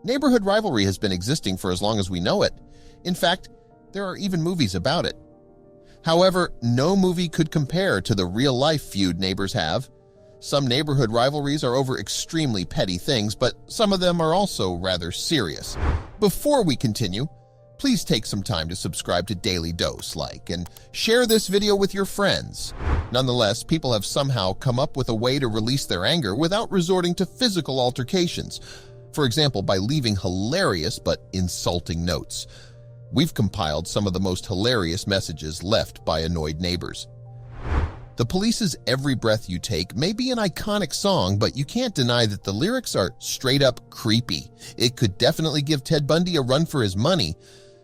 Neighborhood rivalry has been existing for as long as we know it. In fact, there are even movies about it. However, no movie could compare to the real-life feud neighbors have. Some neighborhood rivalries are over extremely petty things, but some of them are also rather serious. Before we continue, please take some time to subscribe to Dailydose, like, and share this video with your friends. Nonetheless, people have somehow come up with a way to release their anger without resorting to physical altercations. For example, by leaving hilarious but insulting notes. We've compiled some of the most hilarious messages left by annoyed neighbors. The Police's Every Breath You Take may be an iconic song, but you can't deny that the lyrics are straight up creepy. It could definitely give Ted Bundy a run for his money.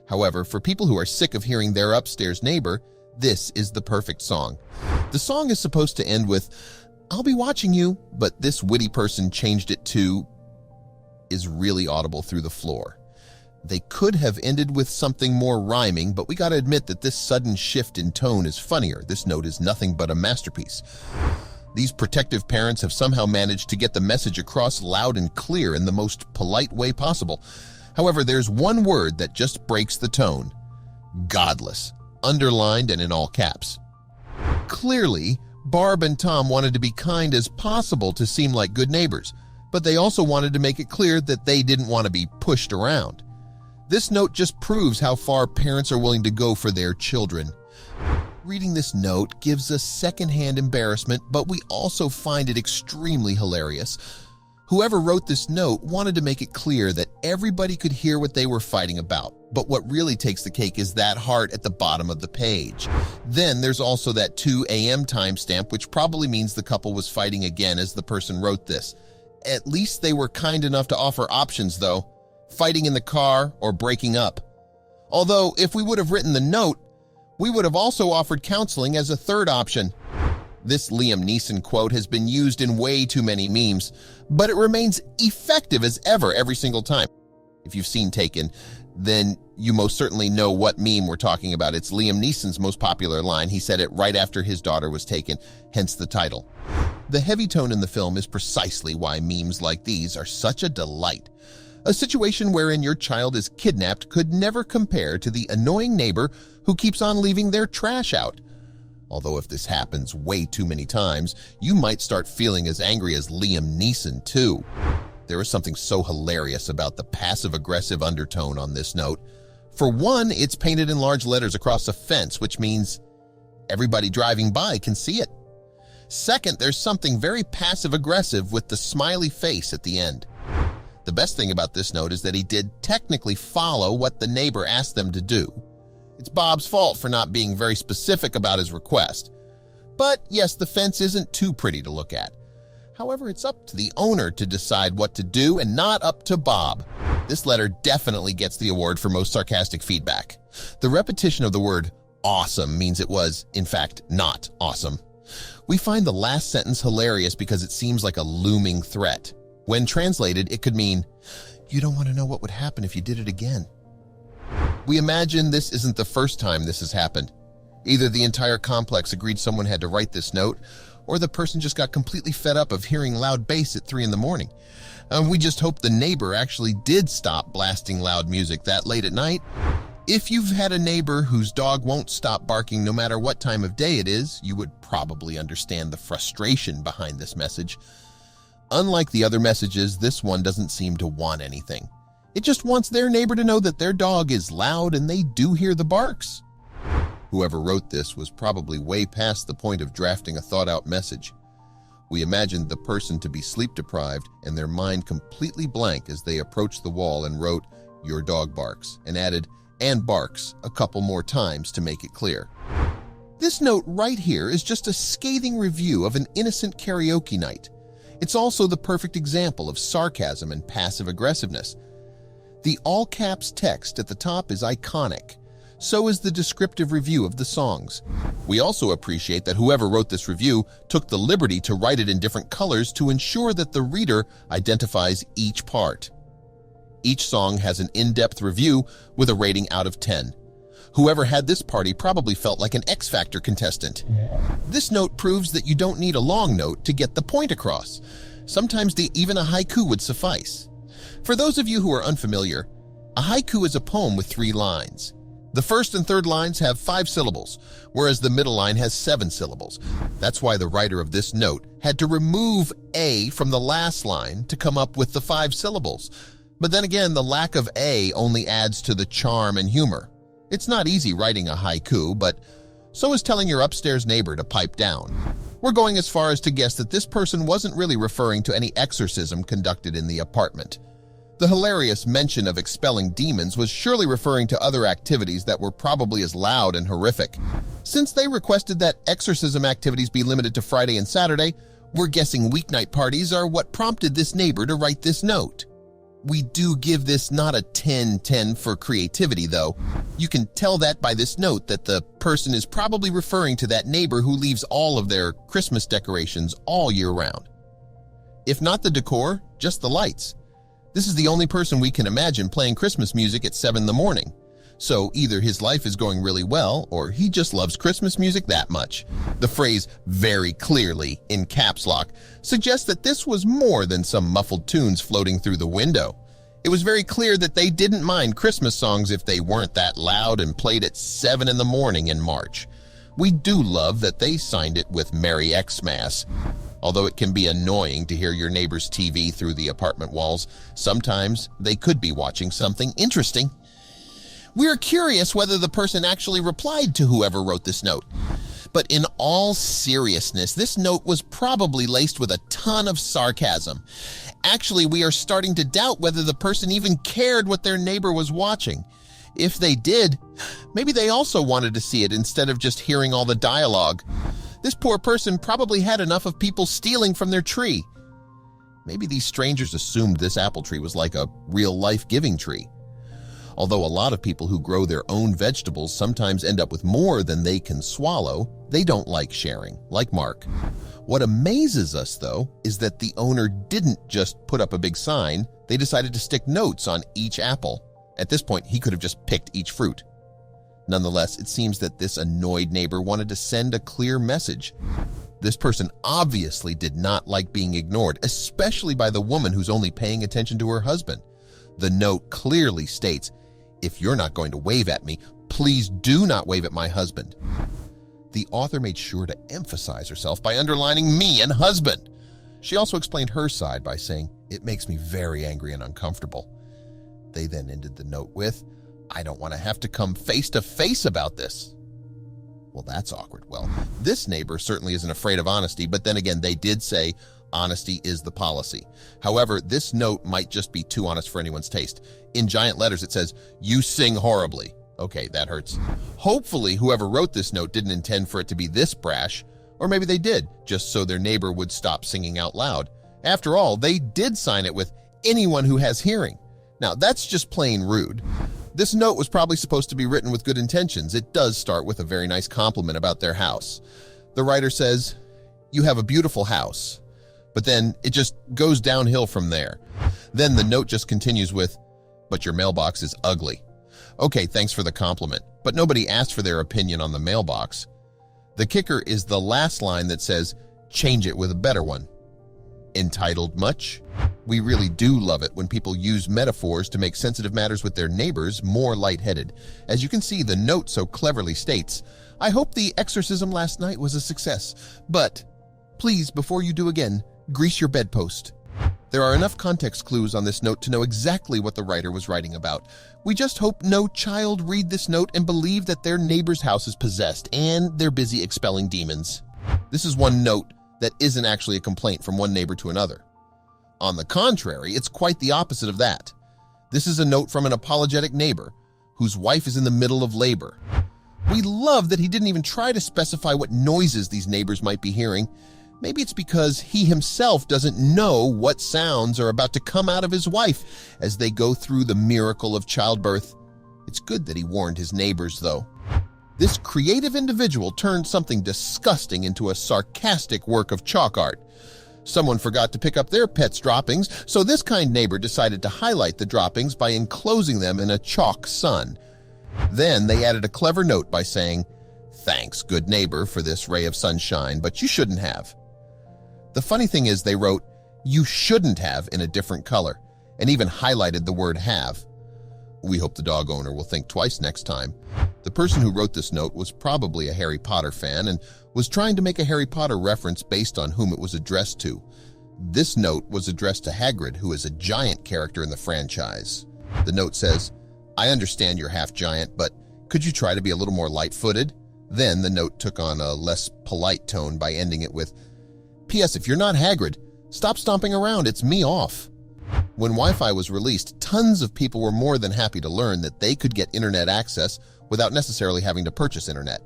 However, for people who are sick of hearing their upstairs neighbor, this is the perfect song. The song is supposed to end with, "I'll be watching you," but this witty person changed it to, "is really audible through the floor." They could have ended with something more rhyming, but we gotta admit that this sudden shift in tone is funnier. This note is nothing but a masterpiece. These protective parents have somehow managed to get the message across loud and clear in the most polite way possible. However, there's one word that just breaks the tone. Godless, underlined and in all caps. Clearly, Barb and Tom wanted to be kind as possible to seem like good neighbors, but they also wanted to make it clear that they didn't want to be pushed around. This note just proves how far parents are willing to go for their children. Reading this note gives us secondhand embarrassment, but we also find it extremely hilarious. Whoever wrote this note wanted to make it clear that everybody could hear what they were fighting about, but what really takes the cake is that heart at the bottom of the page. Then there's also that 2 a.m. timestamp, which probably means the couple was fighting again as the person wrote this. At least they were kind enough to offer options, though. Fighting in the car or breaking up. Although, if we would have written the note, we would have also offered counseling as a third option. This Liam Neeson quote has been used in way too many memes, but it remains effective as ever every single time. If you've seen Taken, then you most certainly know what meme we're talking about. It's Liam Neeson's most popular line. He said it right after his daughter was taken, hence the title. The heavy tone in the film is precisely why memes like these are such a delight. A situation wherein your child is kidnapped could never compare to the annoying neighbor who keeps on leaving their trash out. Although if this happens way too many times, you might start feeling as angry as Liam Neeson too. There is something so hilarious about the passive-aggressive undertone on this note. For one, it's painted in large letters across a fence, which means everybody driving by can see it. Second, there's something very passive-aggressive with the smiley face at the end. The best thing about this note is that he did technically follow what the neighbor asked them to do. It's Bob's fault for not being very specific about his request. But yes, the fence isn't too pretty to look at. However, it's up to the owner to decide what to do and not up to Bob. This letter definitely gets the award for most sarcastic feedback. The repetition of the word awesome means it was, in fact, not awesome. We find the last sentence hilarious because it seems like a looming threat. When translated, it could mean, "You don't want to know what would happen if you did it again." We imagine this isn't the first time this has happened. Either the entire complex agreed someone had to write this note, or the person just got completely fed up of hearing loud bass at 3 in the morning. We just hope the neighbor actually did stop blasting loud music that late at night. If you've had a neighbor whose dog won't stop barking no matter what time of day it is, you would probably understand the frustration behind this message. Unlike the other messages, this one doesn't seem to want anything. It just wants their neighbor to know that their dog is loud and they do hear the barks. Whoever wrote this was probably way past the point of drafting a thought-out message. We imagined the person to be sleep-deprived and their mind completely blank as they approached the wall and wrote, "Your dog barks," and added, "and barks," a couple more times to make it clear. This note right here is just a scathing review of an innocent karaoke night. It's also the perfect example of sarcasm and passive-aggressiveness. The all-caps text at the top is iconic. So is the descriptive review of the songs. We also appreciate that whoever wrote this review took the liberty to write it in different colors to ensure that the reader identifies each part. Each song has an in-depth review with a rating out of 10. Whoever had this party probably felt like an X Factor contestant. This note proves that you don't need a long note to get the point across. Sometimes even a haiku would suffice. For those of you who are unfamiliar, a haiku is a poem with 3 lines. The first and third lines have 5 syllables, whereas the middle line has 7 syllables. That's why the writer of this note had to remove A from the last line to come up with the 5 syllables. But then again, the lack of A only adds to the charm and humor. It's not easy writing a haiku, but so is telling your upstairs neighbor to pipe down. We're going as far as to guess that this person wasn't really referring to any exorcism conducted in the apartment. The hilarious mention of expelling demons was surely referring to other activities that were probably as loud and horrific. Since they requested that exorcism activities be limited to Friday and Saturday, we're guessing weeknight parties are what prompted this neighbor to write this note. We do give this not a 10/10 for creativity, though. You can tell that by this note that the person is probably referring to that neighbor who leaves all of their Christmas decorations all year round. If not the decor, just the lights. This is the only person we can imagine playing Christmas music at 7 in the morning. So either his life is going really well, or he just loves Christmas music that much. The phrase "very clearly" in caps lock suggests that this was more than some muffled tunes floating through the window. It was very clear that they didn't mind Christmas songs if they weren't that loud and played at 7 in the morning in March. We do love that they signed it with Merry Xmas. Although it can be annoying to hear your neighbor's TV through the apartment walls, sometimes they could be watching something interesting. We're curious whether the person actually replied to whoever wrote this note. But in all seriousness, this note was probably laced with a ton of sarcasm. Actually, we are starting to doubt whether the person even cared what their neighbor was watching. If they did, maybe they also wanted to see it instead of just hearing all the dialogue. This poor person probably had enough of people stealing from their tree. Maybe these strangers assumed this apple tree was like a real-life giving tree. Although a lot of people who grow their own vegetables sometimes end up with more than they can swallow, they don't like sharing, like Mark. What amazes us, though, is that the owner didn't just put up a big sign. They decided to stick notes on each apple. At this point, he could have just picked each fruit. Nonetheless, it seems that this annoyed neighbor wanted to send a clear message. This person obviously did not like being ignored, especially by the woman who's only paying attention to her husband. The note clearly states, "If you're not going to wave at me, please do not wave at my husband." The author made sure to emphasize herself by underlining "me" and "husband." She also explained her side by saying, "It makes me very angry and uncomfortable." They then ended the note with, "I don't want to have to come face to face about this." Well, that's awkward. Well, this neighbor certainly isn't afraid of honesty, but then again, they did say honesty is the policy. However, this note might just be too honest for anyone's taste. In giant letters, it says, "You sing horribly." Okay, that hurts. Hopefully, whoever wrote this note didn't intend for it to be this brash, or maybe they did, just so their neighbor would stop singing out loud. After all, they did sign it with "anyone who has hearing." Now, that's just plain rude. This note was probably supposed to be written with good intentions. It does start with a very nice compliment about their house. The writer says, "You have a beautiful house," but then it just goes downhill from there. Then the note just continues with, "But your mailbox is ugly." Okay, thanks for the compliment, but nobody asked for their opinion on the mailbox. The kicker is the last line that says, "Change it with a better one." Entitled much? We really do love it when people use metaphors to make sensitive matters with their neighbors more lightheaded. As you can see, the note so cleverly states, "I hope the exorcism last night was a success, but please, before you do again, grease your bedpost." There are enough context clues on this note to know exactly what the writer was writing about. We just hope no child read this note and believe that their neighbor's house is possessed and they're busy expelling demons. This is one note that isn't actually a complaint from one neighbor to another. On the contrary, it's quite the opposite of that. This is a note from an apologetic neighbor whose wife is in the middle of labor. We love that he didn't even try to specify what noises these neighbors might be hearing. Maybe it's because he himself doesn't know what sounds are about to come out of his wife as they go through the miracle of childbirth. It's good that he warned his neighbors, though. This creative individual turned something disgusting into a sarcastic work of chalk art. Someone forgot to pick up their pet's droppings, so this kind neighbor decided to highlight the droppings by enclosing them in a chalk sun. Then they added a clever note by saying, "Thanks, good neighbor, for this ray of sunshine, but you shouldn't have." The funny thing is they wrote, "You shouldn't have" in a different color. and even highlighted the word have. We hope the dog owner will think twice next time. The person who wrote this note was probably a Harry Potter fan and was trying to make a Harry Potter reference based on whom it was addressed to. This note was addressed to Hagrid, who is a giant character in the franchise. The note says, "I understand you're half giant, but could you try to be a little more light-footed?" Then the note took on a less polite tone by ending it with, "P.S. If you're not Hagrid, stop stomping around, it's me off." When Wi-Fi was released, tons of people were more than happy to learn that they could get internet access without necessarily having to purchase internet.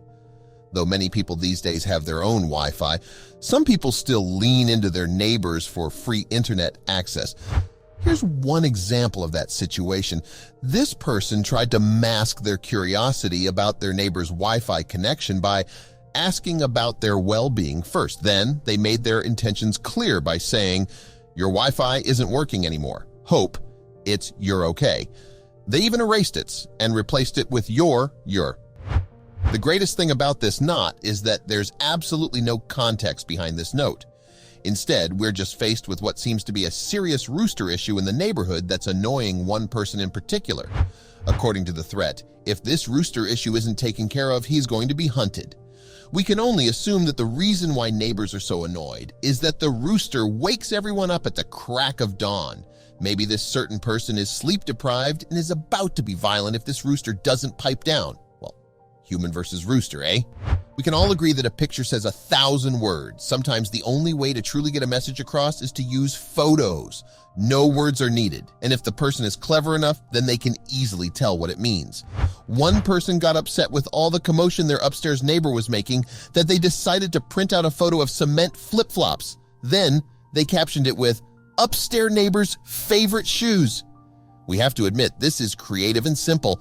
Though many people these days have their own Wi-Fi, some people still lean into their neighbors for free internet access. Here's one example of that situation. This person tried to mask their curiosity about their neighbor's Wi-Fi connection by asking about their well-being first. Then they made their intentions clear by saying, "Your Wi-Fi isn't working anymore. Hope it's you're okay." They even erased it and replaced it with your. The greatest thing about this knot is that there's absolutely no context behind this note. Instead, we're just faced with what seems to be a serious rooster issue in the neighborhood that's annoying one person in particular. According to the threat, if this rooster issue isn't taken care of, he's going to be hunted. We can only assume that the reason why neighbors are so annoyed is that the rooster wakes everyone up at the crack of dawn. Maybe this certain person is sleep-deprived and is about to be violent if this rooster doesn't pipe down. Well, human versus rooster, eh? We can all agree that a picture says 1,000 words. Sometimes the only way to truly get a message across is to use photos. No words are needed, and if the person is clever enough, then they can easily tell what it means. One person got upset with all the commotion their upstairs neighbor was making that they decided to print out a photo of cement flip-flops. Then they captioned it with, "Upstairs neighbor's favorite shoes." We have to admit, this is creative and simple,